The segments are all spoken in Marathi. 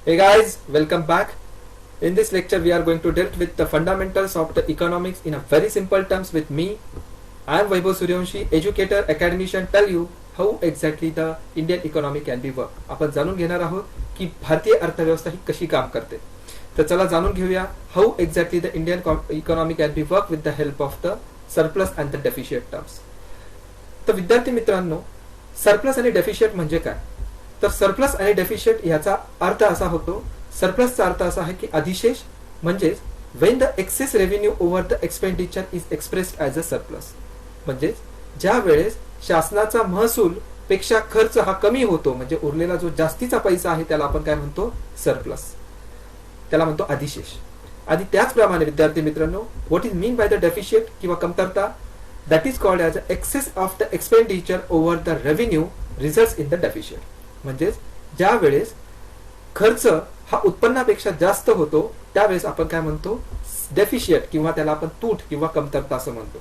Hey guys, welcome back. In this lecture, we are going to deal with the fundamentals of the economics in a very simple terms with me. I am Vaibhav Suryavanshi, educator, academician. Tell you how exactly the Indian economy can be work. आपण जाणून घेणार आहोत की भारतीय अर्थव्यवस्था ही कशी काम करते. तर चला जाणून घेऊया how exactly the Indian economy can be work with the help of the surplus and the deficit terms. तर विद्यार्थी मित्रांनो, सरप्लस आणि डेफिशिट म्हणजे काय? तर सरप्लस आणि डेफिशिट याचा अर्थ असा होतो, सरप्लसचा अर्थ असा आहे की अधिशेष, म्हणजेच when the excess revenue over the expenditure is expressed as a surplus. म्हणजेच ज्या वेळेस शासनाचा महसूल पेक्षा खर्च हा कमी होतो, म्हणजे उरलेला जो जास्तीचा पैसा आहे त्याला आपण काय म्हणतो? सरप्लस, त्याला म्हणतो अधिशेष. आणि त्याचप्रमाणे विद्यार्थी मित्रांनो, what is mean by the deficit किंवा कमतरता? That is called as excess of the expenditure over the revenue results in the deficit. म्हणजेच ज्या वेळेस खर्च हा उत्पन्नापेक्षा जास्त होतो त्यावेळेस आपण काय म्हणतो? डेफिशिट, किंवा त्याला आपण तूट किंवा कमतरता असं म्हणतो.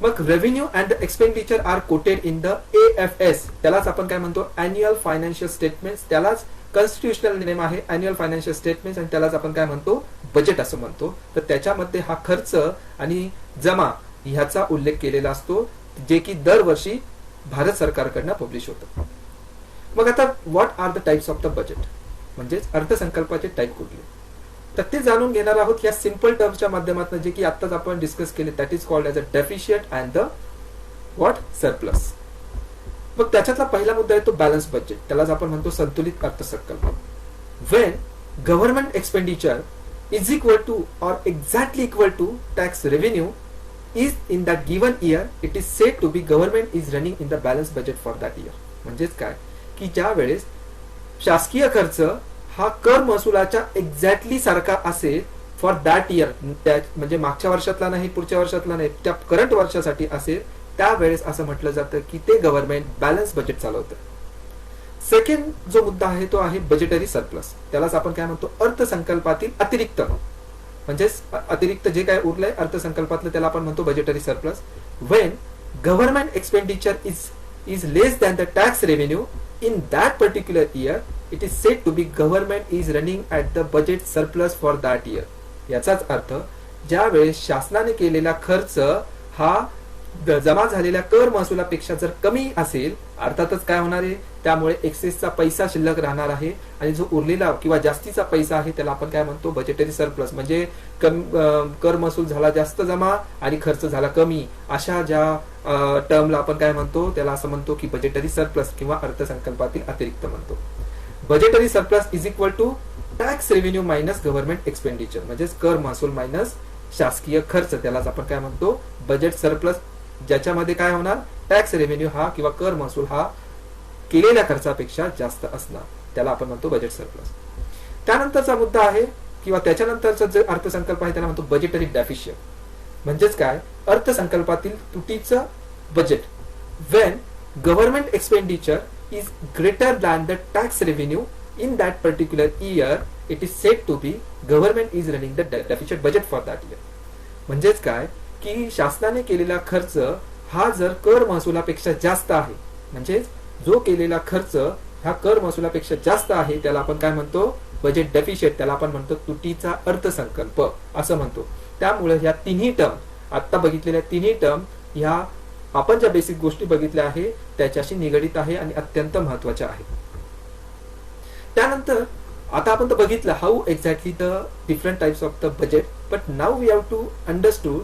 मग revenue and expenditure are quoted in the AFS, त्यालाच आपण काय म्हणतो? Annual financial statements. त्यालाच कॉन्स्टिट्युशनल नेम आहे अॅन्युअल फायनान्शियल स्टेटमेंट्स, आणि त्यालाच आपण काय म्हणतो? बजेट असं म्हणतो. तर त्याच्यामध्ये हा खर्च आणि जमा ह्याचा उल्लेख केलेला असतो, जे की दरवर्षी भारत सरकारकडनं पब्लिश होतं. मग आता what are the types of the budget, म्हणजेच अर्थसंकल्पाचे टाइप कुठले? तर ते जाणून घेणार आहोत या सिंपल टर्म्सच्या माध्यमातून, जे की आत्ताच आपण डिस्कस केले. That is called as a deficit and the what? Surplus. मग त्याच्यातला पहिला मुद्दा आहे तो बॅलन्स बजेट, त्यालाच आपण म्हणतो संतुलित अर्थसंकल्प. When government expenditure is equal to or exactly equal to tax revenue is in that given year, it is said to be government is running in the balance budget for that year. म्हणजेच काय की ज्या वेळेस शासकीय खर्च हा कर महसुलाच्या एक्झॅक्टली सारखा असेल फॉर दॅट इयर, म्हणजे मागच्या वर्षातला नाही, पुढच्या वर्षातला नाही, त्या करंट वर्षासाठी असेल, त्यावेळेस असं म्हटलं जातं की ते गव्हर्नमेंट बॅलन्स बजेट चालवतं. सेकंड जो मुद्दा आहे तो आहे बजेटरी सरप्लस, त्यालाच आपण काय म्हणतो? अर्थसंकल्पातील अतिरिक्त, म्हणजेच अतिरिक्त जे काय उरलंय अर्थसंकल्पातलं त्याला आपण म्हणतो budgetary surplus. Wien government expenditure is less than the tax revenue in that particular year, it is said to be government is running at the budget surplus for that year. याचाच अर्थ ज्या वेळेस शासनाने केलेला खर्च हा जमा झालेल्या कर महसुलापेक्षा जर कमी असेल, अर्थातच काय होणार आहे? त्यामुळे एक्सेसचा पैसा शिल्लक राहणार आहे, आणि जो उरलेला किंवा जास्तीचा पैसा आहे त्याला आपण काय म्हणतो? Budgetary surplus. म्हणजे कर महसूल झाला जास्त जमा आणि खर्च झाला कमी, अशा ज्या टर्मला आपण काय म्हणतो? त्याला असं म्हणतो की बजेटरी सरप्लस किंवा अर्थसंकल्पातील अतिरिक्त म्हणतो. Budgetary surplus is equal to tax revenue minus government expenditure, म्हणजेच कर महसूल मायनस शासकीय खर्च, त्यालाच आपण काय म्हणतो? Budget surplus. ज्याच्यामध्ये काय होणार? टॅक्स रेव्हेन्यू हा किंवा कर महसूल हा केलेल्या खर्चापेक्षा जास्त असणार, त्याला आपण म्हणतो बजेट सरप्लस. त्यानंतरचा मुद्दा आहे किंवा त्याच्यानंतरचा जो अर्थसंकल्प आहे त्याला म्हणतो बजेटरी डेफिशिट. म्हणजेच काय? अर्थसंकल्पातील तुटीचं budget. When government expenditure is greater than the tax revenue in that particular year, it is said to be government is running the deficit budget for that year. म्हणजेच काय की शासनाने केलेला खर्च हा जर कर महसुलापेक्षा जास्त आहे, म्हणजेच जो केलेला खर्च हा कर महसुलापेक्षा जास्त आहे, त्याला आपण काय म्हणतो? बजेट डेफिशिट, त्याला आपण म्हणतो तुटीचा अर्थसंकल्प असं म्हणतो. त्यामुळे ह्या तिन्ही टर्म, आता बघितलेल्या तिन्ही टर्म, ह्या आपण ज्या बेसिक गोष्टी बघितल्या आहे त्याच्याशी निगडित आहे आणि अत्यंत महत्वाच्या आहे. त्यानंतर आता आपण तर बघितलं how exactly the different types of the budget, but now we have to understood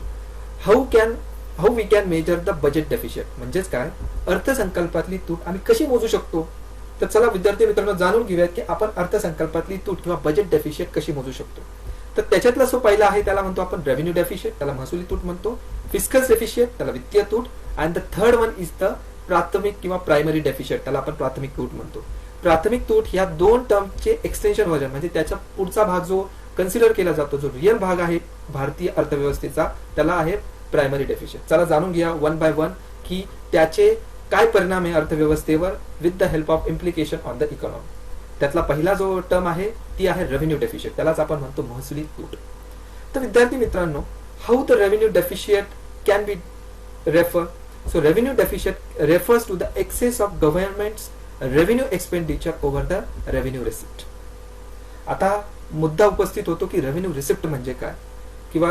how we can measure the budget deficit. म्हणजेच काय? अर्थसंकल्पातली तूट आम्ही कशी मोजू शकतो? तर चला विद्यार्थी मित्रांनो जाणून घेऊयात की आपण अर्थसंकल्पातली तूट किंवा बजेट डेफिशिट कशी मोजू शकतो. तर त्याच्यातला जो पहिला आहे त्याला म्हणतो आपण रेव्हेन्यू डेफिशिट, त्याला महसुली तूट म्हणतो. फिस्कल डेफिशिट, त्याला वित्तीय तूट. And the third one is the प्राथमिक किंवा प्रायमरी डेफिशिट, त्याला आपण प्राथमिक तूट म्हणतो. प्राथमिक तूट ह्या दोन टर्मचे एक्सटेन्शन व्हर्जन, म्हणजे त्याचा पुढचा भाग जो कन्सिडर केला जातो, जो रिअल भाग आहे भारतीय अर्थव्यवस्थेचा, त्याला आहे प्रायमरी डेफिशिट. चला जाणून घ्या वन बाय वन की त्याचे काय परिणाम आहे अर्थव्यवस्थेवर with the help of implication on the economy. त्यातला पहिला जो टर्म आहे ती आहे रेव्हेन्यू डेफिशिट, त्यालाच आपण म्हणतो महसुली तूट. तर विद्यार्थी मित्रांनो, how the revenue deficit can be refer? So revenue deficit refers to the excess of government's revenue expenditure over the revenue receipt. आता मुद्दा उपस्थित होतो की रेव्हेन्यू रिसिप्ट म्हणजे काय, किंवा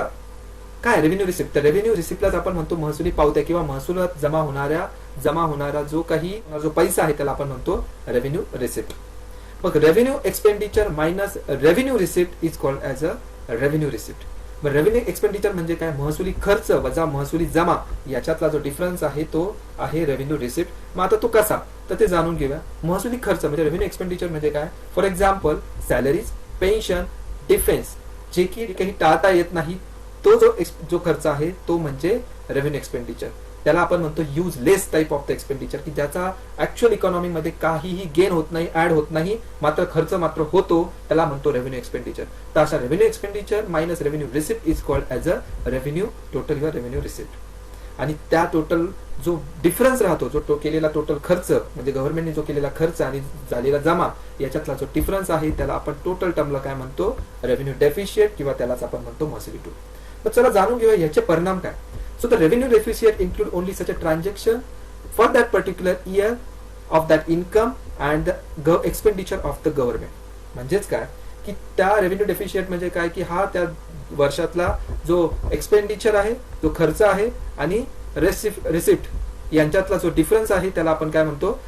काय रेव्हेन्यू रिसिप्ट. तर रेव्हेन्यू रिसिप्टलाच आपण म्हणतो महसुली पावत्या किंवा महसुलात जमा होणारा जो पैसा आहे त्याला आपण म्हणतो रेव्हेन्यू रिसिप्ट. मग revenue expenditure minus revenue receipt is called as a revenue receipt. मग रेव्हेन्यू एक्सपेंडिचर म्हणजे काय, महसुली खर्च वजा महसुली जमा याच्यातला जो डिफरन्स आहे तो आहे रेव्हेन्यू रिसिप्ट. मग आता तो कसा, तर ते जाणून घेऊया. महसुली खर्च म्हणजे रेव्हेन्यू एक्सपेंडिचर म्हणजे काय, for example salaries, pension, defence, जे की काही टाळता येत नाही तो जो खर्च आहे तो म्हणजे रेव्हेन्यू एक्सपेंडिचर. त्याला आपण म्हणतो useless type of the expenditure, की ज्याचा ऍक्च्युअल इकॉनॉमीमध्ये काहीही गेन होत नाही, ऍड होत नाही, मात्र खर्च मात्र होतो, त्याला म्हणतो रेव्हेन्यू एक्सपेंडिचर. तर अशा revenue expenditure minus revenue receipt is called as a revenue total किंवा रेव्हेन्यू रिसिप्ट. आणि त्या टोटल जो डिफरन्स राहतो, जो केलेला टोटल खर्च म्हणजे गव्हर्नमेंटने जो केलेला खर्च आणि झालेला जमा याच्यातला जो डिफरन्स आहे त्याला आपण टोटल टर्मला काय म्हणतो, रेव्हेन्यू डेफिशिएट, किंवा त्यालाच आपण म्हणतो महसुली तूट. तर चला जाणून घेऊया याचे परिणाम काय. So the revenue deficit include only such a transaction for that particular year of that income and the expenditure of the government. म्हणजेच काय की त्या रेव्हेन्यू डेफिशिएट म्हणजे काय की हा त्या वर्षातला जो एक्सपेंडिचर आहे, जो खर्च आहे आणि रिसिप्ट यांच्यातला जो डिफरन्स आहे त्याला आपण काय म्हणतो,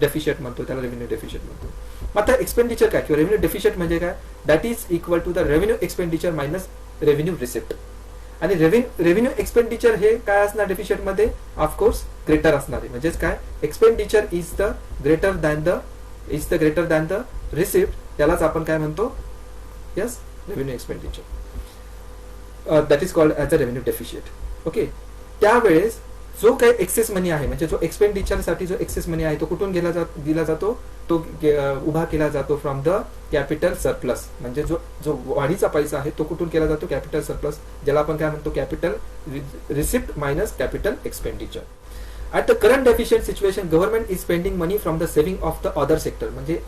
डेफिशिएट म्हणतो, त्याला रेव्हेन्यू डेफिशिएट म्हणतो. मग आता एक्सपेंडिचर काय किंवा रेव्हेन्यू डेफिशिएट म्हणजे काय, that is equal to the revenue expenditure minus revenue receipt. आणि रेव्हेन्यू एक्सपेंडिचर हे काय असणार डेफिशिएट मध्ये, ऑफकोर्स ग्रेटर असणार आहे. म्हणजेच काय, expenditure is the greater than the receipt, त्यालाच आपण काय म्हणतो, yes revenue expenditure, that is called as a revenue deficit. Okay. त्यावेळेस जो काही एक्सेस मनी आहे, म्हणजे जो एक्सपेंडिचर साठी जो एक्सेस मनी आहे तो कुठून दिला जातो, तो उभा केला जातो फ्रॉम द कॅपिटल सरप्लस. म्हणजे जो वाढीचा पैसा आहे तो कुठून केला जातो, कॅपिटल सरप्लस, ज्याला आपण काय म्हणतो capital receipt minus capital expenditure. At the current deficient situation government is spending money from the saving of the other sector. म्हणजे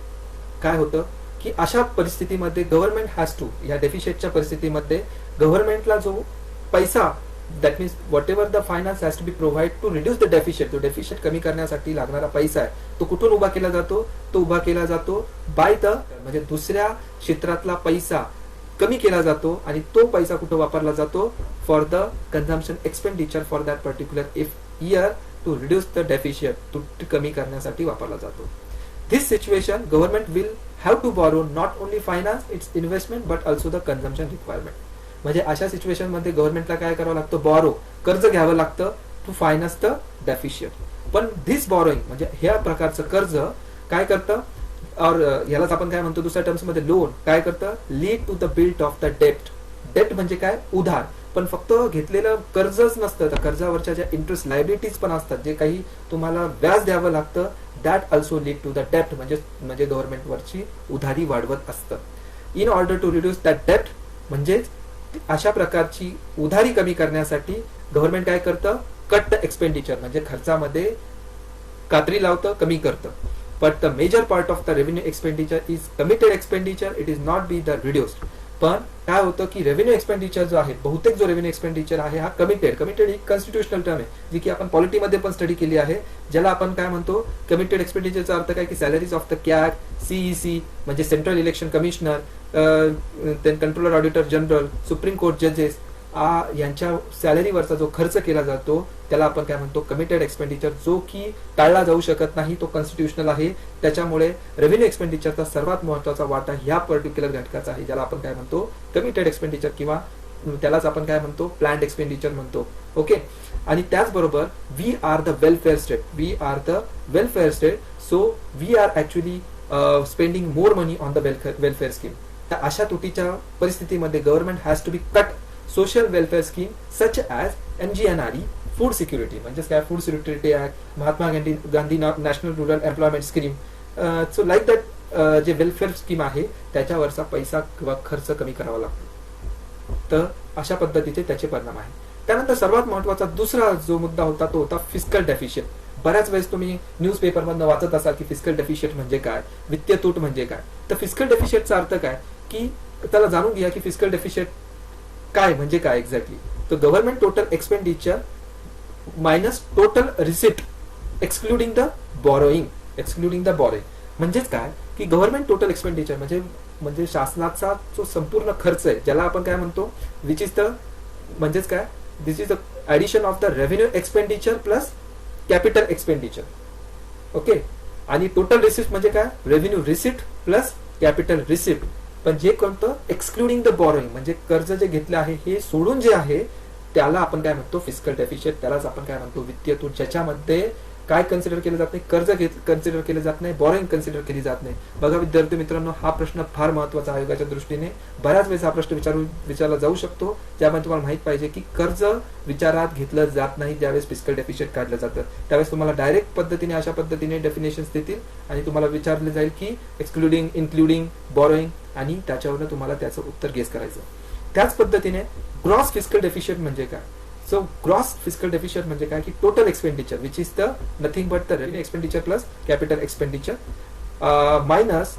काय होतं की अशा परिस्थितीमध्ये गव्हर्नमेंट हॅज टू, या डेफिशिएटच्या परिस्थितीमध्ये गव्हर्नमेंटला जो पैसा, that means whatever the finance has to be provide to reduce the deficit, जो डेफिशिएट कमी करण्यासाठी लागणारा पैसा आहे तो कुठून उभा केला जातो, तो उभा केला जातो बाय द, म्हणजे दुसऱ्या क्षेत्रातला पैसा कमी केला जातो आणि तो पैसा कुठं वापरला जातो, for the consumption expenditure for that particular year to reduce the deficit, तूट कमी करण्यासाठी वापरला जातो. This situation government will have to borrow not only finance its investment but also the consumption requirement. म्हणजे अशा सिच्युएशन मध्ये गव्हर्नमेंटला काय करावं लागतं, बॉरो, कर्ज घ्यावं लागतं टू फायनान्स द डेफिशिएट. पण धिस बॉरोइंग म्हणजे ह्या प्रकारचं कर्ज काय करतं, और यालाच आपण काय म्हणतो दुसऱ्या टर्म्स मध्ये लोन, काय करतं, lead to the built of the डेप्ट. डेप्ट म्हणजे काय, उधार. पण फक्त घेतलेलं कर्जच नसतं, तर कर्जावरच्या ज्या इंटरेस्ट लायबिलिटीज पण असतात, जे काही तुम्हाला व्याज द्यावं लागतं, that also lead to the डेप्ट, म्हणजे गव्हर्नमेंटवरची उधारी वाढवत असतं. In order to reduce that डेप्ट, म्हणजेच अशा प्रकारची उधारी कमी करण्यासाठी गव्हर्नमेंट काय करतं, कट द एक्सपेंडिचर, म्हणजे खर्चामध्ये कात्री लावतं, कमी करतं. But the major part of the revenue expenditure is committed expenditure, it is not be the reduced. पण काय होतं की रेव्हेन्यू एक्सपेंडिचर जो आहे, बहुतेक जो रेव्हेन्यू एक्सपेंडिचर आहे हा कमिटेड ही कॉन्स्टिट्यूशनल टर्म आहे, जी की आपण पॉलिटीमध्ये पण स्टडी केली आहे, ज्याला आपण काय म्हणतो, कमिटेड एक्सपेंडिचरचा अर्थ काय की salaries of the CAG, CEC म्हणजे central election commissioner, controller auditor general, supreme court जजेस यांच्या सॅलरीवरचा जो खर्च केला जातो त्याला आपण काय म्हणतो, कमिटेड एक्सपेंडिचर, जो की टाळला जाऊ शकत नाही, तो कॉन्स्टिट्यूशनल आहे. त्याच्यामुळे रेव्हेन्यू एक्सपेंडिचरचा सर्वात महत्वाचा वाटा ह्या पर्टिक्युलर घटकाचा आहे, ज्याला आपण काय म्हणतो कमिटेड एक्सपेंडिचर, किंवा त्यालाच आपण काय म्हणतो प्लॅन्ड एक्सपेंडिचर म्हणतो. ओके. आणि त्याचबरोबर we are the welfare state, so we are actually spending more money on the welfare scheme. तर अशा तुटीच्या परिस्थितीमध्ये government has to be cut social welfare scheme such as NGNRE, food security म्हणजेच काय, food security act, Mahatma Gandhi national rural employment scheme. So like that जे वेलफेअर स्कीम आहे त्याच्यावरचा पैसा किंवा खर्च कमी करावा लागतो. तर अशा पद्धतीचे त्याचे परिणाम आहे. त्यानंतर सर्वात महत्वाचा दुसरा जो मुद्दा होता तो होता फिस्कल डेफिशिएट. बऱ्याच वेळेस तुम्ही न्यूजपेपर मधनं वाचत असाल की फिस्कल डेफिशिएट म्हणजे काय, वित्तीय तूट म्हणजे काय. तर फिस्कल डेफिशिएटचा अर्थ काय की त्याला जाणून घ्या की फिस्कल डेफिशिएट काय म्हणजे काय एक्झॅक्टली. तर government total expenditure minus total receipt excluding the borrowing. म्हणजेच काय की गव्हर्नमेंट टोटल एक्सपेंडिचर म्हणजे म्हणजे शासनाचा जो संपूर्ण खर्च आहे, ज्याला आपण काय म्हणतो, विच इज द, म्हणजेच काय, this is the addition of the revenue expenditure plus capital expenditure. Okay. आणि टोटल रिसिप्ट म्हणजे काय, revenue receipt plus capital receipt. पण जे कोणतं, एक्सक्लुडिंग द बॉरोइंग, म्हणजे कर्ज जे घेतलं आहे हे सोडून जे आहे त्याला आपण काय म्हणतो, फिस्कल डेफिशिट. त्यालाच आपण काय म्हणतो, वित्तीय तूट, ज्याच्यामध्ये काय कन्सिडर केलं जात नाही, कर्ज कन्सिडर केलं जात नाही, बॉरोइंग कन्सिडर केली जात नाही. बघा विद्यार्थी मित्रांनो, हा प्रश्न फार महत्वाचा आयोगाच्या दृष्टीने. बऱ्याच वेळेस हा प्रश्न विचारला जाऊ शकतो, ज्यामध्ये तुम्हाला माहित पाहिजे की कर्ज विचारात घेतलं जात नाही ज्यावेळेस फिस्कल डेफिशिट काढलं जातं. त्यावेळेस तुम्हाला डायरेक्ट पद्धतीने अशा पद्धतीने डेफिनेशन्स देतील आणि तुम्हाला विचारले जाईल की एक्सक्लुडिंग, इन्क्लुडिंग, बॉरोइंग, आणि त्याच्यावरून तुम्हाला त्याचं उत्तर गेस करायचं. त्याच पद्धतीने ग्रॉस फिस्कल डेफिशिट म्हणजे काय. सो ग्रॉस फिस्कल डेफिशिट म्हणजे काय की total expenditure which is the nothing but the revenue expenditure plus capital expenditure minus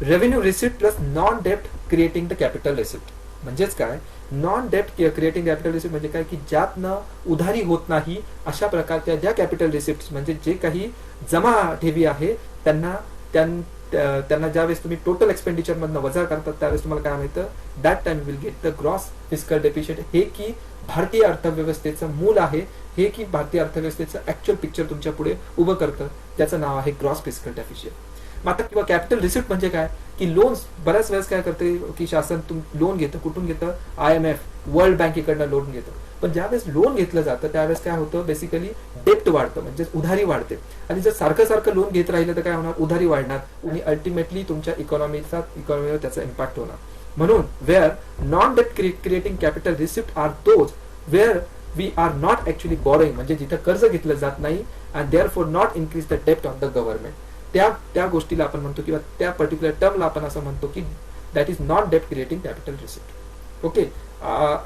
revenue receipt plus non डेप्ट क्रिएटिंग द कॅपिटल रिसिप्ट. म्हणजेच काय, नॉन डेप्ट क्रिएटिंग कॅपिटल रिसिप्ट म्हणजे काय की ज्यातनं उधारी होत नाही अशा प्रकारच्या ज्या कॅपिटल रिसिप्ट, म्हणजे जे काही जमा ठेवी आहे त्यांना ज्यावेळेस तुम्ही टोटल एक्सपेंडिचर मधनं वजा करतात त्यावेळेस तुम्हाला काय मिळतं, that time will get the gross fiscal deficit. हे की भारतीय अर्थव्यवस्थेचं मूल आहे, हे की भारतीय अर्थव्यवस्थेचं ऍक्च्युअल पिक्चर तुमच्या पुढे उभं करतं, त्याचं नाव आहे ग्रॉस फिस्कल डेफिशिट. मात्र किंवा कॅपिटल रिसिप्ट म्हणजे काय की लोन्स, बऱ्याच वेळेस काय करते की शासन लोन घेतं, कुठून घेतं, IMF, वर्ल्ड बँकेकडनं लोन घेतं. पण ज्यावेळेस लोन घेतलं जातं त्यावेळेस काय होतं, बेसिकली डेप्ट वाढतं, म्हणजे उधारी वाढते. आणि जर सारखं सारखं लोन घेत राहिलं तर काय होणार, उधारी वाढणार आणि अल्टिमेटली तुमच्या इकॉनॉमीवर त्याचा इम्पॅक्ट होणार. म्हणून वेअर नॉन डेप्ट creating capital receipt are those where we are not actually borrowing, म्हणजे जिथं कर्ज घेतलं जात नाही, and therefore not increase the डेप्ट ऑन द गव्हर्नमेंट. त्या गोष्टीला आपण म्हणतो किंवा त्या पर्टिक्युलर टर्मला आपण असं म्हणतो की दॅट इज नॉट डेप्ट क्रिएटिंग कॅपिटल रिसिप्ट. ओके.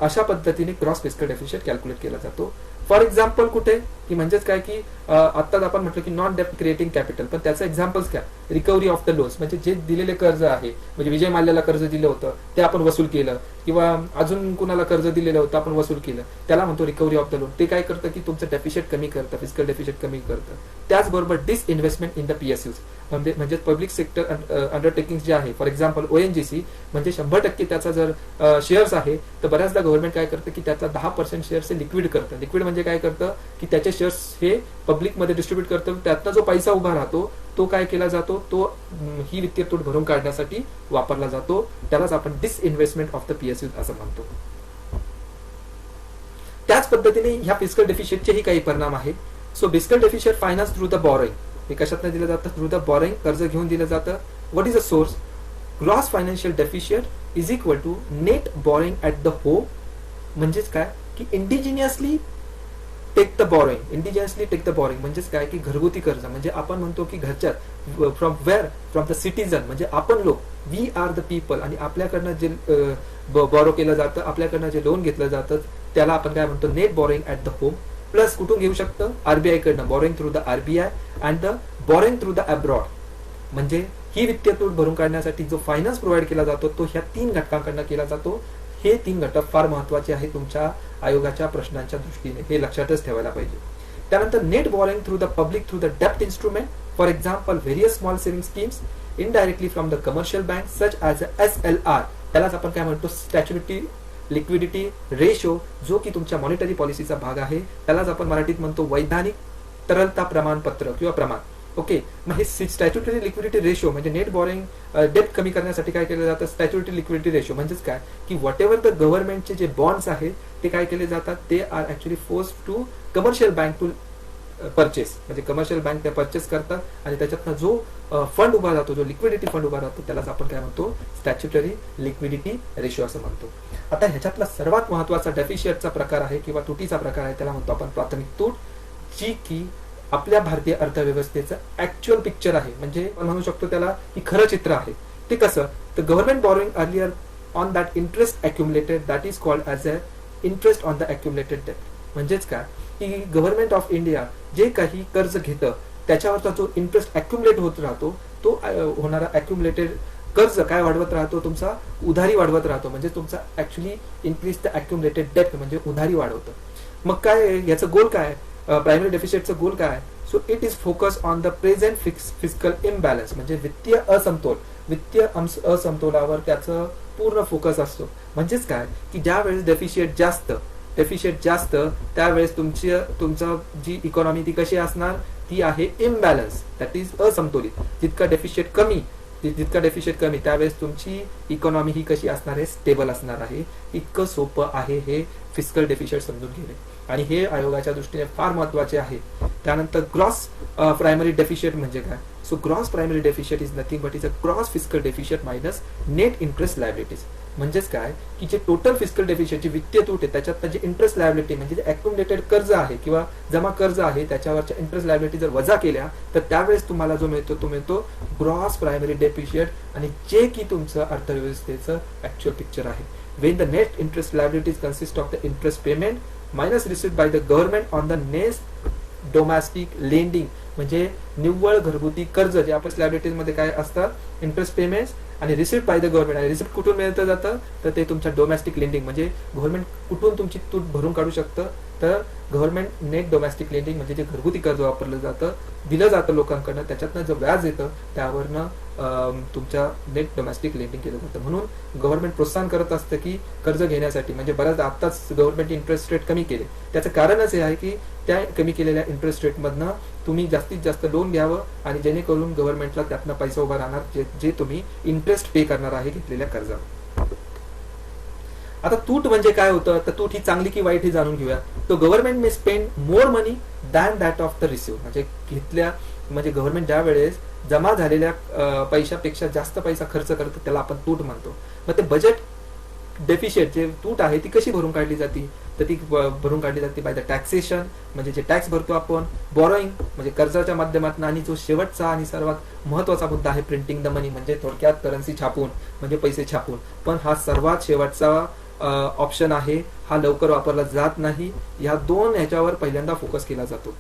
अशा पद्धतीने क्रॉस फिस्कल डेफिशिट कॅल्क्युलेट केला जातो. फॉर एक्झाम्पल कुठे की म्हणजेच काय की आत्ताच आपण म्हटलं की नॉन डेप्ट क्रिएटिंग कॅपिटल, पण त्याचं एक्झाम्पल्स काय, रिकव्हरी ऑफ द लोन्स, म्हणजे जे दिलेले कर्ज आहे, म्हणजे विजय माल्याला कर्ज दिलं होतं ते आपण वसूल केलं, किंवा अजून कुणाला कर्ज दिलेलं होतं आपण वसूल केलं, त्याला म्हणतो रिकव्हरी ऑफ द लोन. ते काय करतं की तुमचं डेफिशिट कमी करतं, फिस्कल डेफिशिट कमी करतं. त्याचबरोबर डिसइन्व्हेस्टमेंट इन द PSUs, म्हणजे पब्लिक सेक्टर अंडरटेकिंग जे आहे, फॉर एक्झाम्पल ONGC, म्हणजे 100% त्याचा जर शेअर्स आहे तर बऱ्याचदा गव्हर्नमेंट काय करतं की त्याचा 10% शेअर्स लिक्विड करतं. लिक्विड म्हणजे काय करतं की त्याचे शेअर्स हे पब्लिकमध्ये डिस्ट्रीब्यूट करतं. त्यातनं जो पैसा उभा राहतो तो काय केला जातो, तो ही वित्तीय तूट भरून काढण्यासाठी वापरला जातो. त्यालाच आपण डिसइन्व्हेस्टमेंट ऑफ द PSUs असं म्हणतो. त्याच पद्धतीने ह्या फिस्कल डेफिशिटचेही काही परिणाम आहे. So fiscal deficit finance through the borrowing, हे कशातनं दिलं जातं, थ्रू द बॉरोइंग, कर्ज घेऊन दिलं जातं. What is the source, gross financial deficit is equal to net borrowing at the home. म्हणजेच काय की indigenously take the borrowing, indigenously take the borrowing म्हणजेच काय की घरगुती कर्ज, म्हणजे आपण म्हणतो की घरच्यात, from where, from the citizen, म्हणजे आपण लोक, वी आर द पीपल, आणि आपल्याकडनं जे बॉरो केलं जातं, आपल्याकडनं जे लोन घेतलं जातं त्याला आपण काय म्हणतो, net borrowing at the home. Plus कुठून घेऊ शकतं, RBI कडनं, borrowing through the RBI and the borrowing through the abroad. म्हणजे ही वित्तीय तूट भरून काढण्यासाठी जो फायनान्स प्रोव्हाइड केला जातो तो ह्या 3 घटकांकडनं केला जातो. हे 3 घटक फार महत्वाचे आहेत तुमच्या आयोगाच्या प्रश्नांच्या दृष्टीने, हे लक्षातच ठेवायला पाहिजे. त्यानंतर net borrowing through the public through the डेप्ट instrument, for example various small saving schemes indirectly from the commercial bank such as SLR. त्यालाच आपण काय म्हणतो, स्टॅच्युटरी लिक्विडिटी रेशो, जो की तुमच्या मॉनिटरी पॉलिसीचा भाग आहे. त्यालाच आपण मराठीत म्हणतो वैधानिक तरलता प्रमाणपत्र किंवा प्रमाण. ओके. मग हे स्टॅच्युटरी लिक्विडिटी रेशो म्हणजे नेट बॉरोइंग डेप्ट कमी करण्यासाठी काय केलं जातं, स्टॅच्युटरी लिक्विडिटी रेशो म्हणजेच काय की व्हॉट एव्हर द गव्हर्नमेंटचे जे बॉन्ड्स आहेत ते काय केले जातात, ते are actually force to commercial bank to purchase, म्हणजे कमर्शियल बँक ते परचेस करतात आणि त्याच्यातनं जो फंड उभा राहतो, जो लिक्विडिटी फंड उभा राहतो त्यालाच आपण काय म्हणतो, स्टॅच्युटरी लिक्विडिटी रेशो असं म्हणतो. आता ह्याच्यातला सर्वात महत्वाचा डेफिशिटचा प्रकार आहे किंवा तुटीचा प्रकार आहे, त्याला म्हणतो आपण प्राथमिक तूट, जी की आपल्या भारतीय अर्थव्यवस्थेचं ऍक्च्युअल पिक्चर आहे. म्हणजे आपण म्हणू शकतो त्याला की खरं चित्र आहे. ते कसं, तर government borrowing earlier on that interest accumulated, that is called as a interest on the accumulated debt. म्हणजेच काय की गव्हर्नमेंट ऑफ इंडिया जे काही कर्ज घेतं त्याच्यावरचा जो इंटरेस्ट अक्युमुलेट होत राहतो, तो होणारा अक्युमुलेटेड कर्ज काय वाढवत राहतो, तुमचा उधारी वाढवत राहतो. म्हणजे तुमचा actually increase the accumulated date, म्हणजे उधारी वाढवतं. मग काय याचं गोल काय, प्रायमरी डेफिशिटचं गोल काय, so it is focus on the present physical imbalance, म्हणजे वित्तीय असमतोलावर त्याचं पूर्ण फोकस असतो. म्हणजेच काय की ज्या वेळेस डेफिशिएट जास्त त्यावेळेस तुमचं जी इकॉनॉमी ती कशी असणार, ती आहे इम्बॅलन्स, दॅट इज असमतोलित. जितका डेफिशिएट कमी त्यावेळेस तुमची इकॉनॉमी ही कशी असणार आहे, स्टेबल असणार आहे. इतकं सोपं आहे हे फिजिकल डेफिशिएट समजून घेणे, आणि हे आयोगाच्या दृष्टीने फार महत्वाचे आहे. त्यानंतर ग्रॉस प्रायमरी डेफिशिएट म्हणजे काय? So gross primary deficit is nothing but is a gross physical deficit minus net interest liabilities. म्हणजेच काय की जे टोटल फिजिकल डेफिशिएट, जी वित्तीय तूट आहे, त्याच्यात जे इंटरेस्ट लायबिलिटी म्हणजे जे अक्युमुलेटेड कर्ज आहे किंवा जमा कर्ज आहे त्याच्यावरच्या इंटरेस्ट लायबिलिटी जर वजा केल्या तर त्यावेळेस तुम्हाला जो मिळतो तो मिळतो ग्रॉस प्रायमरी डेफिशिएट, आणि जे की तुमचं अर्थव्यवस्थेचं ऍक्च्युअल पिक्चर आहे. when the net interest liabilities consist of the interest payment minus received by the government on the net domestic lending, म्हणजे निव्वळ घरगुती कर्ज जे आपण लायबिलिटीज मध्ये काय असतात, इंटरेस्ट पेमेंट्स आणि रिसिव्ड बाय द गव्हर्नमेंट. आणि रिसिप्ट कुठून मिळतं जातं तर ते तुमच्या डोमेस्टिक लेंडिंग, म्हणजे गव्हर्नमेंट कुठून तुमची तूट भरून काढू शकतं तर गव्हर्नमेंट नेट डोमेस्टिक लेंडिंग म्हणजे जे घरगुती कर्ज वापरलं जातं, दिलं जातं लोकांकडनं, त्याच्यातनं जो व्याज येतं त्यावरनं तुमच्या नेट डोमेस्टिक लेंडिंग केलं जातं. म्हणून गव्हर्नमेंट प्रोत्साहन करत असतं की कर्ज घेण्यासाठी, म्हणजे बऱ्याच आत्ताच गव्हर्नमेंट इंटरेस्ट रेट कमी केले. त्याचं कारणच हे आहे की त्या कमी केलेल्या इंटरेस्ट रेटमधनं तुम्ही जास्तीत जास्त लोन घ्यावं आणि जेणेकरून गव्हर्नमेंटला त्यातनं पैसा उभा राहणार जे तुम्ही इंटरेस्ट पे करणार आहे घेतलेल्या कर्जावर. आता तूट म्हणजे काय होतं, तर तूट ही चांगली की वाईट हे जाणून घेऊया. तो government may spend more money than that of the receive, म्हणजे गव्हर्नमेंट ज्या वेळेस जमा झालेल्या पैशापेक्षा जास्त पैसा खर्च करतो त्याला आपण तूट म्हणतो. मग ते बजेट डेफिशिएट जे तूट आहे ती कशी भरून काढली जाते, तर ती भरून काढली जाते बाय द टॅक्सेशन, म्हणजे जे टॅक्स भरतो आपण, बॉरोईंग म्हणजे कर्जाच्या माध्यमातून, आणि जो शेवटचा आणि सर्वात महत्वाचा मुद्दा आहे प्रिंटिंग द मनी, म्हणजे थोडक्यात करन्सी छापून म्हणजे पैसे छापून. पण हा सर्वात शेवटचा ऑप्शन आहे, हा लवकर वापरला जात नाही. या दोन ह्याच्यावर पहिल्यांदा फोकस केला जातो.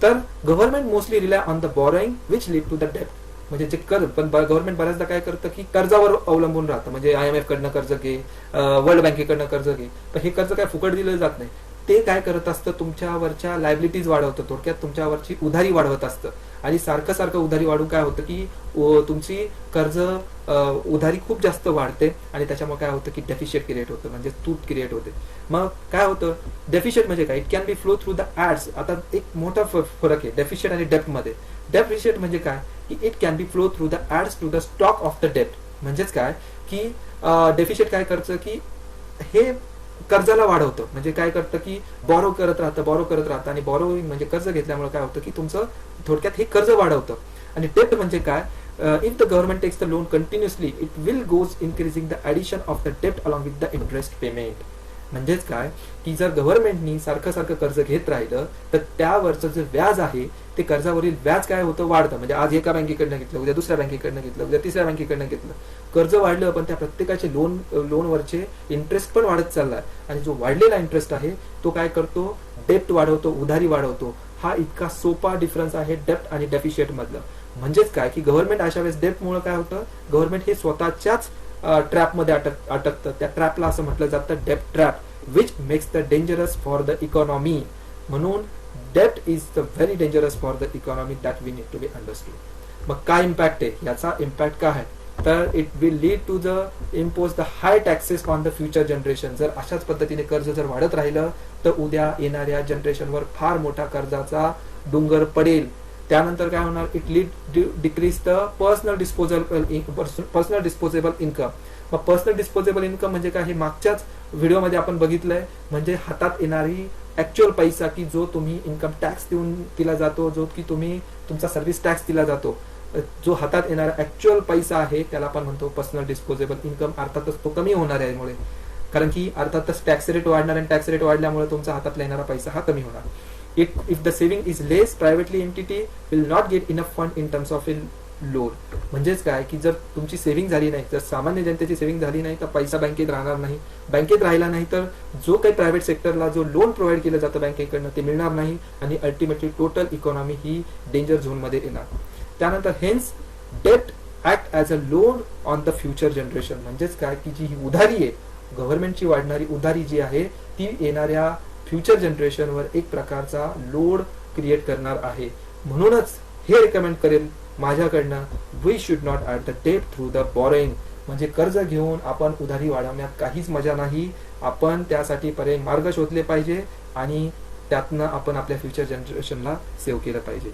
तर government mostly rely on the borrowing which lead to the debt, म्हणजे जे कर्ज, पण गव्हर्नमेंट बऱ्याचदा काय करतं की कर्जावर अवलंबून राहतं, म्हणजे IMF कडनं कर्ज घे, वर्ल्ड बँकेकडनं कर्ज घे, पण हे कर्ज काय फुकट दिलं जात नाही. ते काय करत असतं, तुमच्यावरच्या लायबिलिटीज वाढवतं, थोडक्यात तुमच्यावरची उधारी वाढवत असतं. आणि सारखं उधारी वाढून काय होतं की तुमची कर्ज उधारी खूप जास्त वाढते आणि त्याच्यामुळे काय होतं की डेफिशिएट क्रिएट होतं, म्हणजे तूट क्रिएट होते. मग काय होतं, डेफिशिएट म्हणजे काय, it can be flow through the ads. आता एक मोठा फरक आहे डेफिशिएट आणि डेप्ट मध्ये. डेफिशिएट म्हणजे काय की it can be flow through the adds to the stock of the डेप्ट. म्हणजेच काय की डेफिशिएट काय करतं की हे कर्जाला वाढवतं, म्हणजे काय करतं की बॉरो करत राहतं आणि बॉरोइंग म्हणजे कर्ज घेतल्यामुळे काय होतं की तुमचं थोडक्यात हे कर्ज वाढवतं. आणि डेप्ट म्हणजे काय, if the government takes the loan continuously it will goes increasing the addition of the डेप्ट along with the interest payment. म्हणजेच काय की जर गव्हर्नमेंटनी सारखं कर्ज घेत राहिलं तर त्यावरचं जे व्याज आहे ते कर्जावरील व्याज काय होतं, वाढतं. म्हणजे आज एका बँकेकडनं घेतलं, उद्या दुसऱ्या बँकेकडनं घेतलं, उद्या तिसऱ्या बँकेकडनं घेतलं, कर्ज वाढलं, पण त्या प्रत्येकाचे लोनवरचे इंटरेस्ट पण वाढत चाललाय. आणि जो वाढलेला इंटरेस्ट आहे तो काय करतो, डेप्ट वाढवतो, उधारी वाढवतो. हा इतका सोपा डिफरन्स आहे डेप्ट आणि डेफिशिएट मधलं. म्हणजेच काय की गव्हर्नमेंट अशा वेळेस डेप्टमुळे काय होतं, गव्हर्नमेंट हे स्वतःच्याच ट्रॅप मध्ये अटकतं. त्या ट्रॅपला असं म्हटलं जातं डेप्ट trap, which makes the dangerous for the economy. म्हणून डेप्ट is the very dangerous for the economy that we need to be understood. मग काय इम्पॅक्ट आहे याचा, इम्पॅक्ट काय आहे तर it will lead to the impose the high taxes on the future generation. जर अशाच पद्धतीने कर्ज जर वाढत राहिलं तर उद्या येणाऱ्या जनरेशनवर फार मोठा कर्जाचा डोंगर पडेल. त्यानंतर काय होणार, it lead decrease the personal disposable income. मग पर्सनल डिस्पोजेबल इन्कम म्हणजे काय, हे मागच्याच व्हिडिओमध्ये आपण बघितलंय, म्हणजे हातात येणारी ऍक्च्युअल पैसा की जो तुम्ही इन्कम टॅक्स देऊन दिला जातो, जो की तुम्ही तुमचा सर्व्हिस टॅक्स दिला जातो, जो हातात येणारा ऍक्च्युअल पैसा आहे त्याला आपण म्हणतो पर्सनल डिस्पोजेबल इन्कम. अर्थातच तो कमी होणार आहे यामुळे, कारण की अर्थातच टॅक्स रेट वाढणार आणि टॅक्स रेट वाढल्यामुळे तुमचा हातातला येणारा पैसा हा कमी होणार. If the saving is less, privately entity will not get enough fund in terms of a loan. म्हणजेच काय की जर तुमची सेव्हिंग झाली नाही, जर सामान्य जनतेची सेव्हिंग झाली नाही तर पैसा बँकेत राहणार नाही. बँकेत राहिला नाही तर जो काही प्रायव्हेट सेक्टरला जो लोन प्रोव्हाइड केलं जातं बँकेकडनं ते मिळणार नाही आणि अल्टिमेटली टोटल इकॉनॉमी ही डेंजर झोन मध्ये येणार. त्यानंतर hence debt act as a loan on the future generation. म्हणजेच काय की जी ही उधारी आहे, गव्हर्नमेंटची वाढणारी उधारी जी आहे ती येणाऱ्या फ्युचर जनरेशनवर एक प्रकारचा लोड क्रिएट करणार आहे. म्हणूनच हे रिकमेंड करेल माझ्याकडनं, we should not at the debt through the borrowing. म्हणजे कर्ज घेऊन आपण उधारी वाढवण्यात काहीच मजा नाही. आपण त्यासाठी पर्यायी मार्ग शोधले पाहिजे आणि त्यातनं आपण आपल्या फ्युचर जनरेशनला सेव्ह केलं पाहिजे.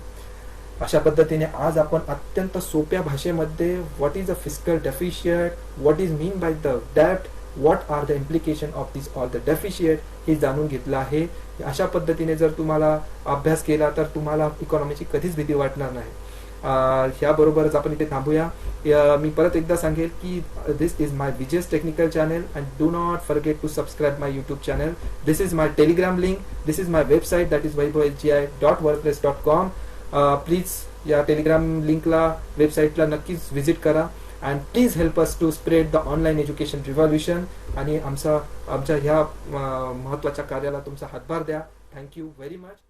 अशा पद्धतीने आज आपण अत्यंत सोप्या भाषेमध्ये what is a fiscal deficit, what is mean by the डेप्ट, what are the implication of this all the deficit हे जाणून घेतलं आहे. अशा पद्धतीने जर तुम्हाला अभ्यास केला तर तुम्हाला इकॉनॉमीची कधीच भीती वाटणार नाही. ह्याबरोबरच आपण इथे थांबूया. मी परत एकदा सांगेल की दिस इज माय विजेस technical channel and do not forget to subscribe my YouTube channel. This is my Telegram link, this is my website that is vaibhavsgi.wordpress.com. Please या टेलिग्राम लिंकला, वेबसाईटला नक्कीच व्हिजिट करा and please help us to spread the online education revolution. आणि आमच्या ह्या महत्त्वाच्या कार्याला तुमचा हातभार द्या. Thank you very much.